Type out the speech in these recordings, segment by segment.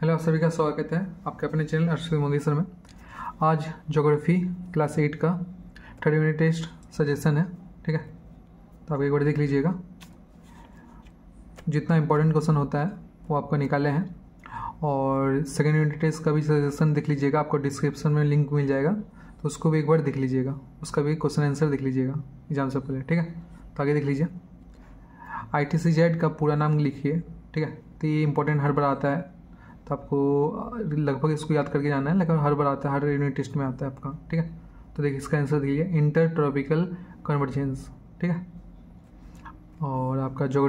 Hello, आप सभी का स्वागत है आपके अपने चैनल अर्शद मोदी सर में। आज ज्योग्राफी क्लास 8 का 30 यूनिट टेस्ट सजेशन है, ठीक है। तो आप एक बार देख लीजिएगा, जितना इम्पोर्टेंट क्वेश्चन होता है वो आपको निकाले हैं। और सेकेंड यूनिट टेस्ट का भी सजेशन देख लीजिएगा, आपको डिस्क्रिप्शन में लिंक मिल जाएगा, तो उसको भी एक बार देख लीजिएगा, उसका भी क्वेश्चन आंसर देख लीजिएगा एग्जाम से पहले, ठीक है। तो आगे देख लीजिए, ITCZ का पूरा नाम लिखिए, ठीक है। तो ये इंपॉर्टेंट हर बार आता है, तो आपको लगभग इसको याद करके जाना है, लेकिन हर बार आता है, हर यूनिट टेस्ट में आता है आपका, ठीक है। तो देखिए इसका आंसर दीजिए, इंटर ट्रॉपिकल कन्वर्जेंस, ठीक है। और आपका जो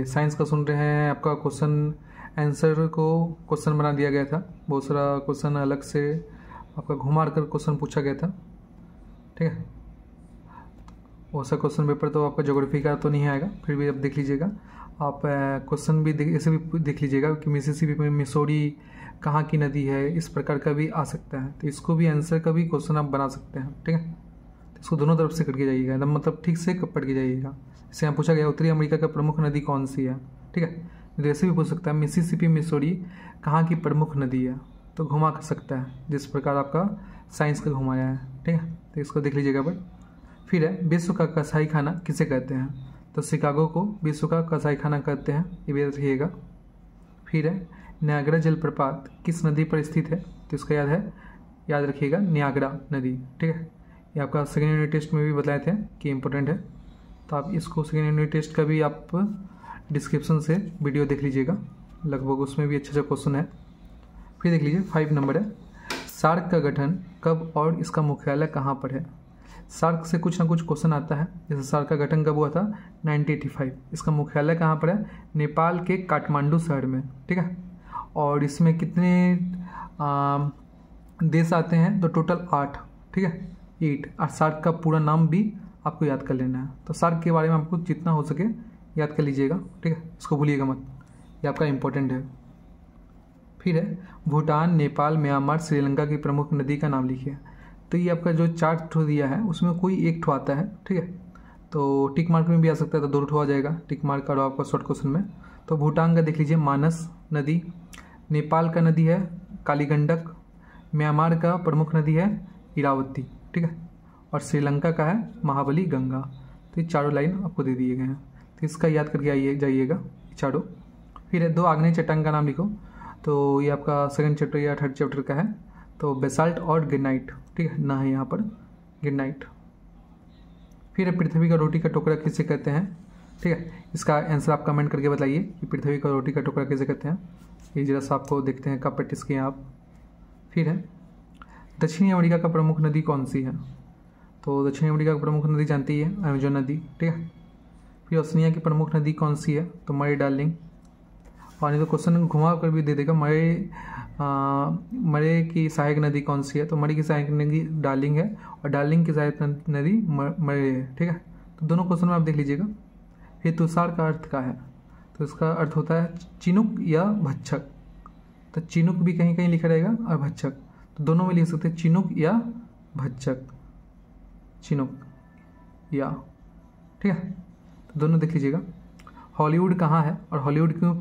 साइंस का सुन रहे हैं, आपका क्वेश्चन आंसर को क्वेश्चन बना दिया गया था, बहुत सारा क्वेश्चन अलग से आपका घुमा कर क्वेश्चन पूछा गया था, ठीक है। वैसा क्वेश्चन पेपर तो आपका ज्योग्राफी का तो नहीं आएगा, फिर भी आप देख लीजिएगा, आप क्वेश्चन भी ऐसे भी देख लीजिएगा कि मिसिसिपी में मिसौरी कहाँ की नदी है, इस प्रकार का भी आ सकता है। तो इसको भी आंसर का भी क्वेश्चन आप बना सकते हैं, ठीक है। तो इसको दोनों तरफ से करके जाइएगा, एकदम मतलब ठीक से पढ़ के जाइएगा। इससे यहाँ पूछा गया उत्तरी अमेरिका का प्रमुख नदी कौन सी है, ठीक है। तो ऐसे भी पूछ सकता है मिसिसिपी मिसौरी कहाँ की प्रमुख नदी है, तो घुमा कर सकता है, जिस प्रकार आपका साइंस का घुमाया है, ठीक है। तो इसको देख लीजिएगा। बट फिर है विश्व का कसाई खाना किसे कहते हैं, तो शिकागो को विश्व का कसाई खाना कहते हैं, ये भी रखिएगा। फिर है नियाग्रा जलप्रपात किस नदी पर स्थित है, तो इसका याद रखिएगा नियाग्रा नदी, ठीक है। ये आपका सेकेंड यूनिट टेस्ट में भी बताए थे कि इम्पोर्टेंट है, तो आप इसको सेकेंड यूनिट टेस्ट का भी आप डिस्क्रिप्शन से वीडियो देख लीजिएगा, लगभग उसमें भी अच्छा क्वेश्चन है। फिर देख लीजिए 5 नंबर है, सार्क का गठन कब और इसका मुख्यालय कहाँ पर है। सार्क से कुछ ना कुछ क्वेश्चन आता है, जैसे सार्क का गठन कब हुआ था 1985, इसका मुख्यालय कहाँ पर है, नेपाल के काठमांडू शहर में, ठीक है। और इसमें कितने देश आते हैं, तो टोटल 8, ठीक है, 8। और सार्क का पूरा नाम भी आपको याद कर लेना है, तो सार्क के बारे में आपको जितना हो सके याद कर लीजिएगा, ठीक है, इसको भूलिएगा मत, ये आपका इम्पोर्टेंट है। फिर है भूटान, नेपाल, म्यांमार, श्रीलंका की प्रमुख नदी का नाम लिखिए। तो ये आपका जो 4 ठो दिया है उसमें कोई एक ठो आता है, ठीक है। तो टिक मार्क में भी आ सकता है, तो 2 ठो आ जाएगा, टिक मार्क करो आपका शॉर्ट क्वेश्चन में। तो भूटान का देख लीजिए मानस नदी, नेपाल का नदी है काली गंडक, म्यांमार का प्रमुख नदी है इरावती, ठीक है। और श्रीलंका का है महाबली गंगा। तो ये चारों लाइन आपको दे दिए गए हैं, तो इसका याद करके जाइएगा चारों। फिर है 2 आग्नेय चट्टान का नाम लिखो, तो ये आपका सेकंड चैप्टर या थर्ड चैप्टर का है, तो बेसाल्ट और गिरनाइट, ठीक है, ना है यहाँ पर गिरनाइट। फिर है पृथ्वी का रोटी का टुकड़ा किसे कहते हैं, ठीक है। इसका आंसर आप कमेंट करके बताइए कि पृथ्वी का रोटी का टुकड़ा किसे कहते हैं। ये जरा सा आपको देखते हैं, कब प्रैक्टिस किए आप। फिर है दक्षिणी अमेरिका का प्रमुख नदी कौन सी है, तो दक्षिणी अमेरिका की प्रमुख नदी जानती है अमेजन नदी, ठीक है। फिर ओसनिया की प्रमुख नदी कौन सी है, तो मरे डार्लिंग। और नहीं तो क्वेश्चन घुमा कर भी दे देगा, मरे की सहायक नदी कौन सी है, तो मरे की सहायक नदी डार्लिंग है, और डार्लिंग की सहायक नदी मरे है, ठीक है। तो दोनों क्वेश्चन में आप देख लीजिएगा। फिर तुषार का अर्थ क्या है, तो इसका अर्थ होता है चिनुक या भच्छक। तो चिनुक भी कहीं कहीं लिखा रहेगा और भच्छक, तो दोनों में लिख सकते हैं, चिनुक या भच्छक, चिनुक या, ठीक है। तो दोनों देख लीजिएगा। हॉलीवुड कहाँ है और हॉलीवुड क्यों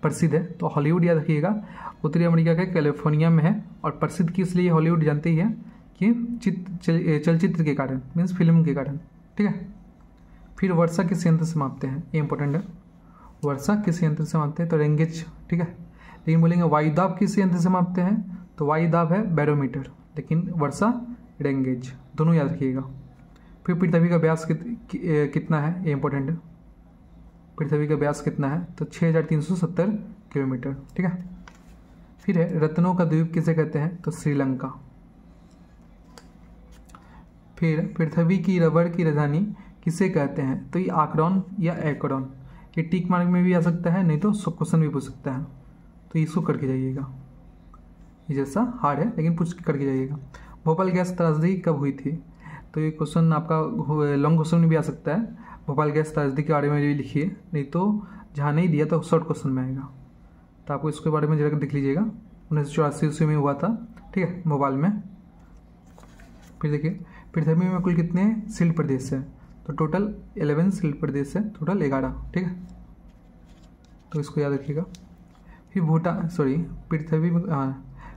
प्रसिद्ध है, तो हॉलीवुड याद रखिएगा उत्तरी अमेरिका के कैलिफोर्निया में है, और प्रसिद्ध किस लिए हॉलीवुड जानते ही है कि चलचित्र के कारण, मीन्स फिल्म के कारण, ठीक है। फिर वर्षा किस यंत्र से मापते हैं, ये इंपॉर्टेंट है, वर्षा किस यंत्र से मापते हैं, तो रेंगेज, ठीक है। लेकिन बोलेंगे वायुदाब किस यंत्र से मापते हैं, तो वायुदाब है बैरोमीटर, लेकिन वर्षा रेंगेज, दोनों याद रखिएगा। फिर पृथ्वी का व्यास कितना है, ये इंपॉर्टेंट है, पृथ्वी का व्यास कितना है, तो 6370 किलोमीटर, ठीक है। फिर है रत्नों का द्वीप किसे कहते हैं, तो श्रीलंका। फिर पृथ्वी की रबड़ की राजधानी किसे कहते हैं, तो ये आकरॉन या एकरॉन। ये टिक मार्क में भी आ सकता है, नहीं तो क्वेश्चन भी पूछ सकता है, तो इसको करके जाइएगा, ये जैसा हार्ड है लेकिन पूछ करके जाइएगा। भोपाल गैस त्रासदी कब हुई थी, तो ये क्वेश्चन आपका लॉन्ग क्वेश्चन में भी आ सकता है, भोपाल गैस त्रासदी के बारे में भी लिखिए, नहीं तो जहाँ नहीं दिया तो शॉर्ट क्वेश्चन में आएगा, तो आपको इसके बारे में जरा देख लीजिएगा। 1984 में हुआ था, ठीक है, भोपाल में। फिर देखिए पृथ्वी में कुल कितने शील्ड प्रदेश है, तो टोटल 11 शील्ड प्रदेश है, टोटल 11, ठीक है, तो इसको याद रखिएगा। फिर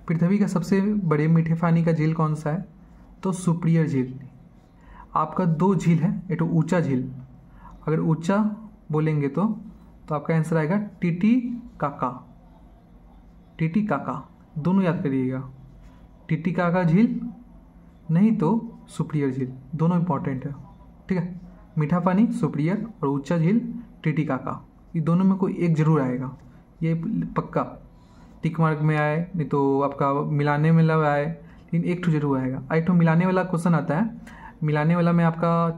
पृथ्वी का सबसे बड़े मीठे पानी का झील कौन सा है? तो सुपिरियर झील। आपका 2 झील है, एक तो ऊंचा झील, अगर ऊंचा बोलेंगे तो आपका आंसर आएगा टीटीकाका। टीटीकाका दोनों याद करिएगा, टीटीकाका झील नहीं तो सुपिरियर झील, दोनों इंपॉर्टेंट है। ठीक है, मीठा पानी सुपिरियर और ऊंचा झील टीटीकाका, ये दोनों में कोई एक जरूर आएगा, ये पक्का। टिक मार्क में आए नहीं तो आपका मिलाने में लव आए, लेकिन एक ठो जरूर आएगा। एक ठो मिलाने वाला क्वेश्चन आता है, मिलाने वाला में आपका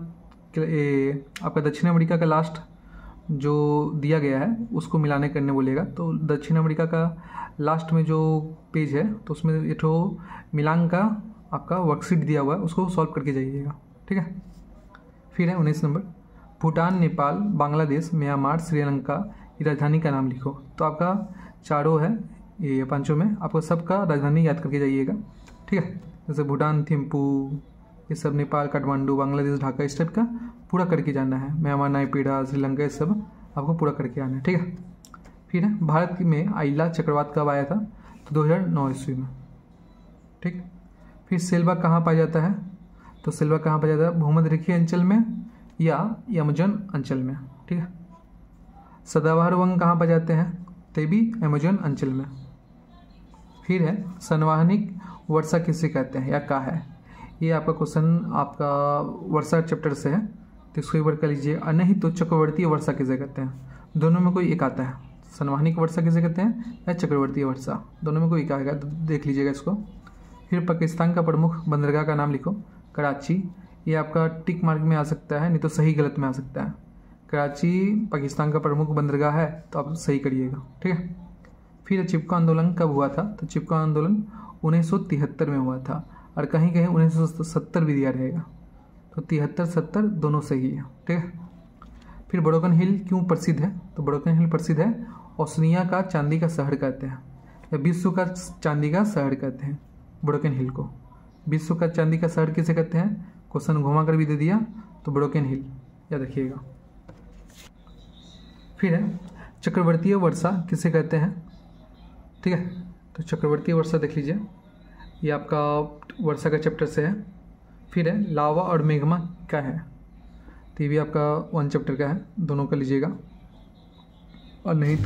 दक्षिण अमेरिका का लास्ट जो दिया गया है उसको मिलाने करने बोलेगा। तो दक्षिण अमेरिका का लास्ट में जो पेज है तो उसमें एक ठो मिलान का आपका वर्कशीट दिया हुआ है, उसको सॉल्व करके जाइएगा। ठीक है, फिर है 19 नंबर, भूटान, नेपाल, बांग्लादेश, म्यांमार, श्रीलंका की राजधानी का नाम लिखो। तो आपका चारों है, ये पांचों में आपको सबका राजधानी याद करके जाइएगा। ठीक है, जैसे भूटान थिम्पू, ये सब, नेपाल काठमांडू, बांग्लादेश ढाका, इस टाइप का पूरा करके जाना है। म्यांमार नायपीड़ा, श्रीलंका, ये सब आपको पूरा करके आना है। ठीक है, फिर है भारत में आइला चक्रवात कब आया था? तो 2009 ईस्वी में। ठीक, फिर सेल्वा कहाँ पाया जाता है? तो सेल्वा कहाँ पाया जाता है? भूमध्य रेखीय अंचल में या अमेजन अंचल में। ठीक है, सदाबहार वन कहाँ पाए जाते हैं? ते भी अमेजन अंचल में। फिर है संवहनिक वर्षा किसे कहते हैं या क्या है? ये आपका क्वेश्चन आपका वर्षा चैप्टर से है, तो इसको एक बार कर लीजिए। और नहीं तो चक्रवर्तीय वर्षा किसे कहते हैं? दोनों में कोई एक आता है, संवहनिक वर्षा किसे कहते हैं या चक्रवर्तीय वर्षा, दोनों में कोई एक आएगा, देख लीजिएगा इसको। फिर पाकिस्तान का प्रमुख बंदरगाह का नाम लिखो। कराची, ये आपका टिक मार्क में आ सकता है, नहीं तो सही गलत में आ सकता है। कराची पाकिस्तान का प्रमुख बंदरगाह है, तो आप सही करिएगा। ठीक है, फिर चिपको आंदोलन कब हुआ था? तो चिपको आंदोलन 1973 में हुआ था, और कहीं कहीं 1970 भी दिया रहेगा, तो 73-70 दोनों सही है। ठीक है, फिर बोडोकन हिल क्यों प्रसिद्ध है? तो बोडोकन हिल प्रसिद्ध है, ओसनिया का चांदी का शहर कहते हैं, या विश्व का चांदी का शहर कहते हैं बोडोकन हिल को। विश्व का चांदी का शहर किसे कहते हैं? क्वेश्चन घुमा कर भी दे दिया, तो बोडोकन हिल याद रखिएगा। फिर है चक्रवर्तीय वर्षा किसे कहते हैं? ठीक है, तो चक्रवर्तीय वर्षा देख लीजिए, ये आपका वर्षा का चैप्टर से है। फिर है लावा और मेग्मा क्या है? तो ये भी आपका 1 चैप्टर का है, दोनों का लीजिएगा। और नहीं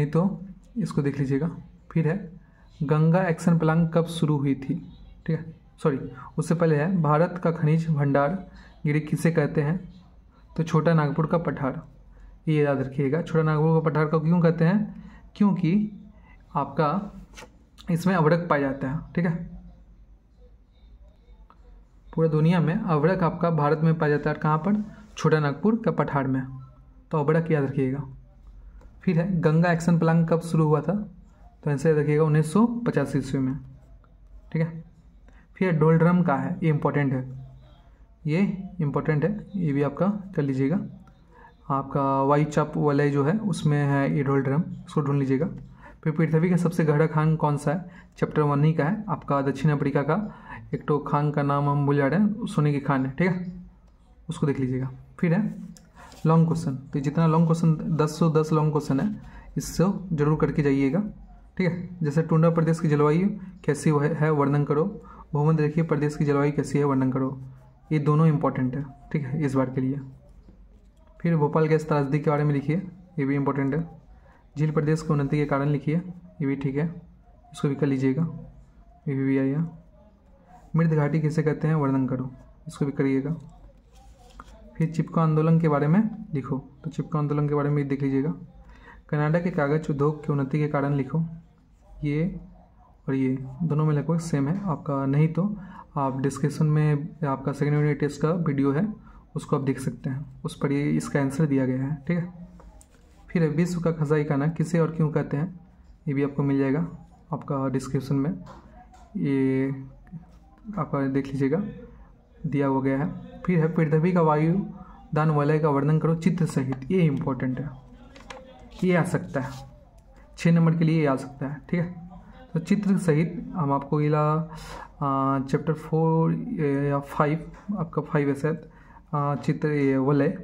तो इसको देख लीजिएगा। फिर है गंगा एक्शन प्लान कब शुरू हुई थी? ठीक है, सॉरी उससे पहले है भारत का खनिज भंडार गिरी किसे कहते हैं? तो छोटा नागपुर का पठार, ये याद रखिएगा। छोटा नागपुर का पठार को क्यों कहते हैं? क्योंकि आपका इसमें अवरक पाया जाता है। ठीक है, पूरा दुनिया में अवरक आपका भारत में पाया जाता है, कहाँ पर? छोटा नागपुर का पठार में, तो अवरक याद रखिएगा। फिर है गंगा एक्शन प्लान कब शुरू हुआ था? तो आंसर याद रखिएगा 1985 ईस्वी में। ठीक है, फिर डोलड्रम का है, ये इंपॉर्टेंट है, ये इंपॉर्टेंट है, ये भी आपका कर लीजिएगा। आपका वायुचाप वलय जो है उसमें है ये डोलड्रम, इसको ढूंढ लीजिएगा। फिर पृथ्वी का सबसे गहरा खान कौन सा है? चैप्टर 1 ही का है, आपका दक्षिण अफ्रीका का एक तो खान का नाम हम भूल जा रहे हैं, सोने की खान है। ठीक है, उसको देख लीजिएगा। फिर है लॉन्ग क्वेश्चन, तो जितना लॉन्ग क्वेश्चन 10 लॉन्ग क्वेश्चन है, इससे जरूर करके जाइएगा। ठीक है, जैसे टुंड्रा प्रदेश की जलवायु कैसी है वर्णन करो, भूमध्य रेखीय प्रदेश की जलवायु कैसी है वर्णन करो, ये दोनों इंपॉर्टेंट है। ठीक है, इस बार के लिए। फिर भोपाल गैस त्रासदी के बारे में लिखिए, ये भी इंपॉर्टेंट है। झील प्रदेश की उन्नति के कारण लिखिए, ये भी ठीक है, इसको भी कर लीजिएगा, ये भी आइए। मृत घाटी किसे कहते हैं वर्णन करो, इसको भी करिएगा। फिर चिपको आंदोलन के बारे में लिखो, तो चिपको आंदोलन के बारे में देख लीजिएगा। कनाडा के कागज उद्योग की उन्नति के कारण लिखो, ये और ये दोनों में लगभग सेम है आपका। नहीं तो आप डिस्क्रिप्शन में आपका सेकेंड यूनिट टेस्ट का वीडियो है, उसको आप देख सकते हैं, उस पर ये इसका आंसर दिया गया है। ठीक है, फिर विश्व का खजाई खाना किसे और क्यों कहते हैं, ये भी आपको मिल जाएगा आपका डिस्क्रिप्शन में, ये आपका देख लीजिएगा, दिया हुआ गया है। फिर है पृथ्वी का वायु दान वलय का वर्णन करो चित्र सहित, ये इंपॉर्टेंट है, ये आ सकता है 6 नंबर के लिए, ये आ सकता है। ठीक है, तो चित्र सहित हम आपको इला चैप्टर 4 या 5, आपका 5 है शायद, चित्र वलय,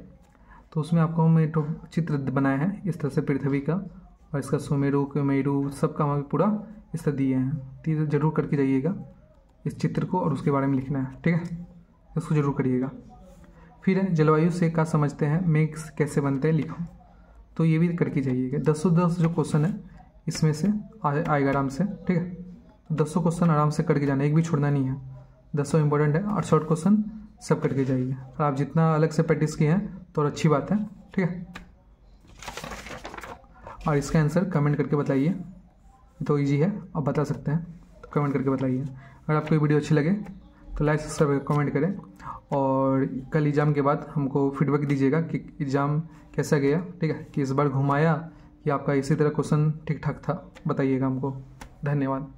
तो उसमें आपको मैं तो चित्र बनाया है इस तरह से पृथ्वी का, और इसका सुमेरु कुमेरु सबका हमें पूरा इस तरह दिए हैं। तो ये जरूर करके जाइएगा इस चित्र को, और उसके बारे में लिखना है, ठीक है, इसको जरूर करिएगा। फिर है जलवायु से क्या समझते हैं, मेघ कैसे बनते हैं, लिखो। तो ये भी करके जाइएगा। 10 जो क्वेश्चन है इसमें से आएगा आराम से, ठीक है। 10 क्वेश्चन आराम से करके जाना, एक भी छोड़ना नहीं है। 10 इंपॉर्टेंट है और शॉर्ट क्वेश्चन सब करके जाइए। और आप जितना अलग से प्रैक्टिस किए हैं तो और अच्छी बात है, ठीक है। और इसका आंसर कमेंट करके बताइए, तो इजी है, आप बता सकते हैं, तो कमेंट करके बताइए। अगर आपको ये वीडियो अच्छी लगे तो लाइक सब्सक्राइब कमेंट करें, और कल एग्ज़ाम के बाद हमको फीडबैक दीजिएगा कि एग्ज़ाम कैसा गया, ठीक है, कि इस बार घुमाया कि आपका इसी तरह क्वेश्चन ठीक ठाक था, बताइएगा हमको। धन्यवाद।